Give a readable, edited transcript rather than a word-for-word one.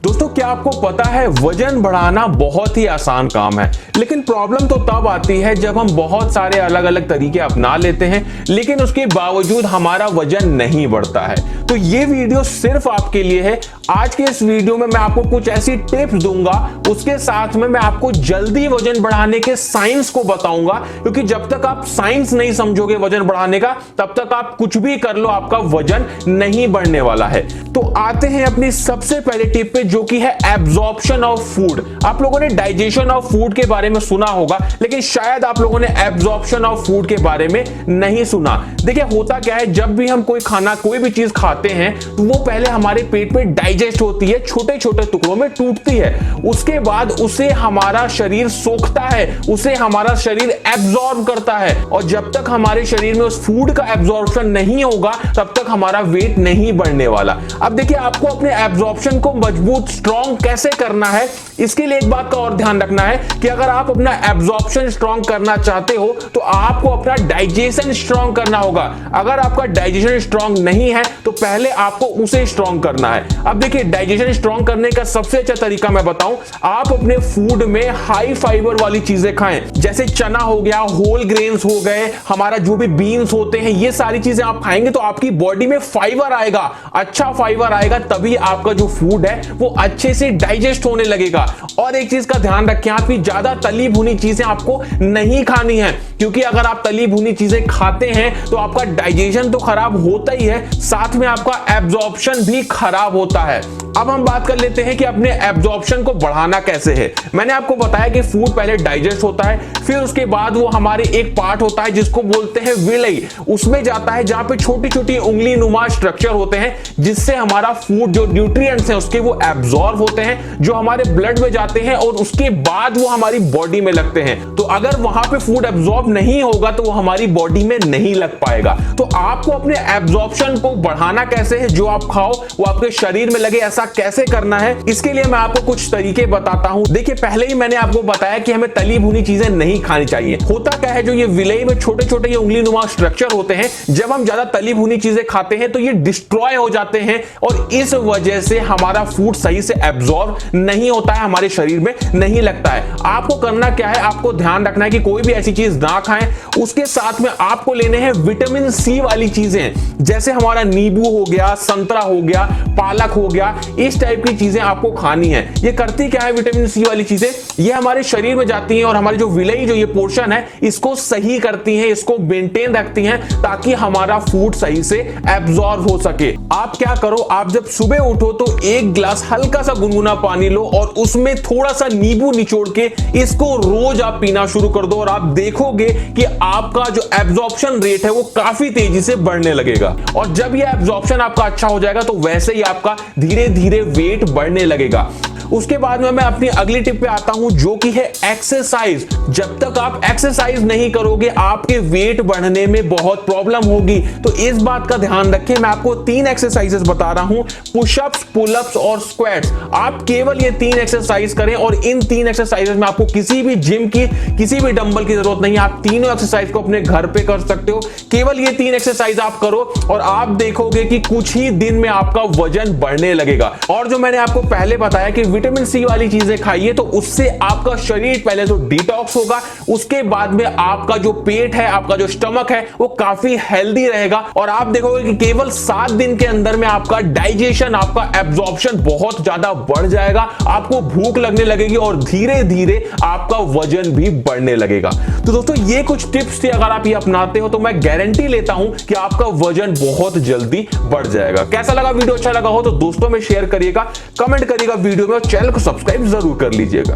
दोस्तों क्या आपको पता है वजन बढ़ाना बहुत ही आसान काम है, लेकिन प्रॉब्लम तो तब आती है जब हम बहुत सारे अलग अलग तरीके अपना लेते हैं लेकिन उसके बावजूद हमारा वजन नहीं बढ़ता है। तो ये वीडियो सिर्फ आपके लिए है। आज के इस वीडियो में मैं आपको कुछ ऐसी टिप्स दूंगा, उसके साथ में मैं आपको जल्दी वजन बढ़ाने के साइंस को बताऊंगा, क्योंकि जब तक आप साइंस नहीं समझोगे वजन बढ़ाने का तब तक आप कुछ भी कर लो आपका वजन नहीं बढ़ने वाला है। तो आते हैं अपनी सबसे पहले टिप पे, जो कि है एब्जॉर्प्शन ऑफ फूड। आप लोगों ने डाइजेशन ऑफ फूड के बारे में सुना होगा, लेकिन शायद आप लोगों ने एब्जॉर्प्शन ऑफ फूड के बारे में नहीं सुना। देखिए होता क्या है, जब भी हम कोई खाना कोई भी चीज खाते हैं तो वो पहले हमारे पेट में डाइजेस्ट होती है, छोटे छोटे टुकड़ों में टूटती है, उसके बाद उसे हमारा शरीर सोखता है, उसे हमारा शरीर एब्जॉर्ब करता है। और जब तक हमारे शरीर में उस फूड का एब्जॉर्प्शन नहीं होगा तब तक हमारा वेट नहीं बढ़ने वाला। अब देखिए आपको अपने एब्जॉर्प्शन को मजबूत स्ट्रॉन्ग कैसे करना है, इसके लिए एक बात का और ध्यान रखना है कि अगर आप अपना एब्जॉर्प्शन स्ट्रॉन्ग करना चाहते हो तो आपको अपना डाइजेशन स्ट्रॉन्ग करना होगा। अगर आपका डाइजेशन स्ट्रॉन्ग नहीं है तो पहले आपको उसे स्ट्रॉन्ग करना है। अब देखिए डाइजेशन स्ट्रॉन्ग करने का सबसे अच्छा तरीका मैं बताऊं, आप अपने फूड में हाई फाइबर वाली चीजें खाएं, जैसे चना हो गया, होल ग्रेन्स हो गए, हमारा जो भी बीन्स होते हैं, ये सारी चीजें आप खाएंगे तो आपकी बॉडी में फाइबर आएगा, अच्छा फाइबर आएगा, तभी आपका जो फूड है वो अच्छे से डाइजेस्ट होने लगेगा। और एक चीज का ध्यान रखें, आपकी ज्यादा तली भुनी चीजें आपको नहीं खानी है, क्योंकि अगर आप तली भुनी चीजें खाते हैं तो आपका डाइजेशन तो खराब होता ही है, साथ में आपका एब्जॉर्प्शन भी खराब होता है। अब हम बात कर लेते हैं कि अपने एब्जॉर्प्शन को बढ़ाना कैसे है। मैंने आपको बताया कि फूड पहले डाइजेस्ट होता है, फिर उसके बाद वो हमारे एक पार्ट होता है जिसको बोलते हैं विलई, उसमें जाता है जहां पे छोटी छोटी उंगली नुमा स्ट्रक्चर होते हैं, जिससे हमारा फूड जो न्यूट्रिएंट्स हैं उसके वो एब्जॉर्ब होते हैं, जो हमारे ब्लड में जाते हैं और उसके बाद वो हमारी बॉडी में लगते हैं। तो अगर वहां पे फूड एब्जॉर्ब नहीं होगा तो वो हमारी बॉडी में नहीं लग पाएगा। तो आपको अपने एब्जॉर्प्शन को बढ़ाना कैसे है, जो आप खाओ वो आपके शरीर में लगे, ऐसा कैसे करना है, इसके लिए मैं आपको कुछ तरीके बताता हूं। देखिए पहले ही मैंने आपको बताया कि हमें तली भुनी चीजें नहीं खानी चाहिए। होता क्या है, जो ये विलेई में छोटे छोटे ये उंगली नुमा स्ट्रक्चर होते हैं, जब हम ज्यादा तली भुनी चीजें खाते हैं तो ये डिस्ट्रॉय हो जाते हैं और इस वजह से हमारा फूड सही से एब्जॉर्ब नहीं होता है, हमारे शरीर में नहीं लगता है। आपको करना क्या है, आपको ध्यान रखना है कि कोई भी ऐसी चीज ना खाएं। उसके साथ में आपको लेने हैं विटामिन सी वाली चीजें, जैसे हमारा नींबू हो गया, संतरा हो गया, पालक हो गया, इस टाइप की चीजें आपको खानी है। ये करती क्या है विटामिन सी वाली चीजें, ये हमारे शरीर में जाती हैं और हमारी जो विलेई जो ये पोर्शन है इसको सही करती हैं, इसको मेंटेन रखती हैं, ताकि हमारा फूड सही से एब्जॉर्ब हो सके। आप क्या करो, आप जब सुबह उठो तो एक गिलास हल्का सा गुनगुना पानी लो और उसमें थोड़ा सा नींबू निचोड़ के इसको रोज आप पीना शुरू कर दो और आप देखोगे कि आपका जो एब्जॉर्प्शन रेट है वो काफी तेजी से बढ़ने लगेगा। और जब ये एब्जॉर्प्शन आपका अच्छा हो जाएगा तो वैसे ही आपका धीरे धीरे वेट बढ़ने लगेगा। उसके बाद में मैं अपनी अगली टिप पे आता हूं, जो कि है एक्सरसाइज। जब तक आप एक्सरसाइज नहीं करोगे आपके वेट बढ़ने में बहुत प्रॉब्लम होगी। तो इस बात का ध्यान रखें, मैं आपको 3 एक्सरसाइजेस बता रहा हूं, पुशअप्स, पुलअप्स और स्क्वाट्स। आप केवल ये 3 एक्सरसाइज करें और इन 3 एक्सरसाइजेस में आपको किसी भी जिम की, किसी भी डंबल की जरूरत नहीं है। आप तीनों एक्सरसाइज को अपने घर पे कर सकते हो। केवल ये 3 एक्सरसाइज आप करो और आप देखोगे कि कुछ ही दिन में आपका वजन बढ़ने लगेगा। और जो मैंने आपको पहले बताया कि विटामिन सी वाली चीजें खाइए, तो उससे आपका शरीर पहले तो डिटॉक्स होगा, उसके बाद में आपका जो पेट है, आपका जो स्टमक है वो काफी हेल्दी रहेगा और आप देखोगे कि केवल 7 दिन के अंदर में आपका डाइजेशन, आपका एब्जॉर्प्शन बहुत ज्यादा बढ़ जाएगा, आपको भूख लगने लगेगी और धीरे धीरे आपका वजन भी बढ़ने लगेगा। तो दोस्तों ये कुछ टिप्स थे, अगर आप ये अपनाते हो तो मैं गारंटी लेता हूं कि आपका वजन बहुत जल्दी बढ़ जाएगा। कैसा लगा वीडियो, अच्छा लगा हो तो दोस्तों में शेयर करिएगा, कमेंट करिएगा वीडियो में और चैनल को सब्सक्राइब जरूर कर लीजिएगा।